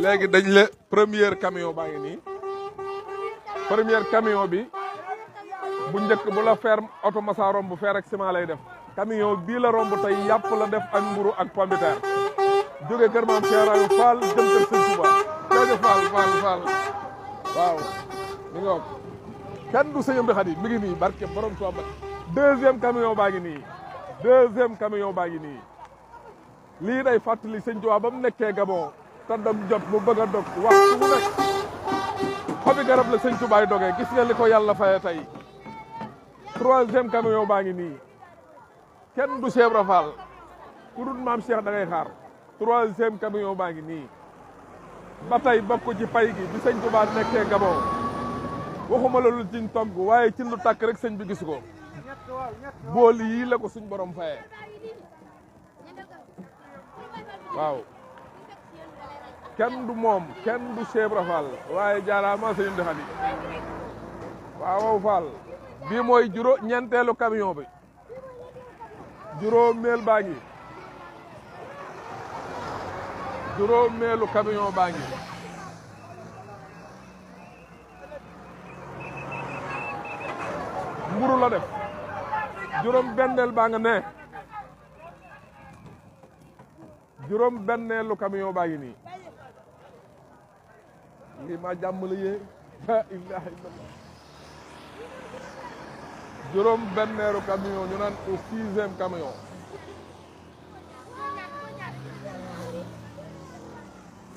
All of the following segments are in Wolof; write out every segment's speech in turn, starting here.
léegi dañ le première camion baa ngi nii première camion bi bu njëkk bu la fer oto masa romb fer ak ciment lay def camion bii la romb tey yàpp la def ak mburu ak pomme de terre jóge kër maam Cheikh Fall jëm kër Sëñ Touba jërëjëf Fall waaw mi ngi wax kenn du sëñam di xadi mi ngi nii barke borom Touba deuxième camion baa ngi nii deuxième camion baa ngi nii lii day fàttali Sëñ Touba ba mu nekkee Gabon te dog jot mu bëgg a dog waxtu mu nekk xobi garab la Sëñ Touba dogee gis nga li ko yàlla faye tey troisième camion baa ngi nii kenn du Cheikh Ibra Fall ku dul maam Cheikh da ngay xaar troisième camion baa ngi nii ba tey bokk ci pay gi bi Sëñ Touba nekkee Gabon waxuma la lu ciñ togg waaye ci lu tàkk rek sëñ bi gis ko bool yii la ko suñ borom faye waaw kenn du moom kenn du Cheikh Ibra Fall waaye jaaraama sëñ di xadi waaw Fall bii mooy ñeenteelu camion bi juróomeelu camion baa ngi mburu la def juróom benneel baa nga ne juróom benneelu camion baa ngi nii lii ma jàmm la yee la ilaha illallah juróom benneelu camion ñu naan au sixième camion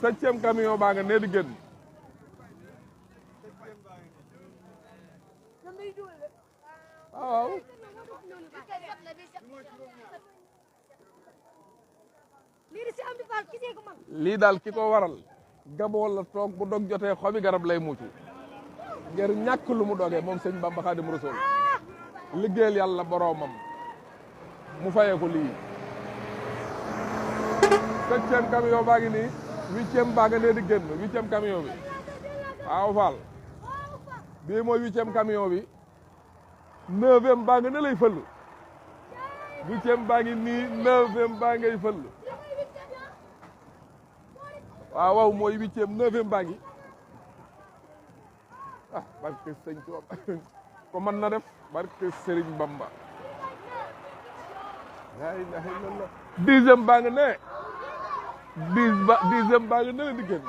septième camion baa nga nee di génn waaw lii daal ki ko waral Gabon la toog bu dog jotee xobi garab lay muccu ngir ñàkk lu mu dogee moom sëñ Bamba Xaadimu Rasuul liggéeyal yàlla boroomam mu fayee ko lii septième camion baa ngi nii huitième baa nga nee di génn huitième camion bi waaw Fall bii mooy huitième camion bi neuvième baa nga ne lay fëll huitième baa ngi nii neuvième baa ngay fëll waaw mooy huitième neuvième baa ngi barke sëñ Tuuba ko mën na def barke Sëriñ Bamba la ilaha illallah dixième baa nga ne dixième baa nga ne la di génn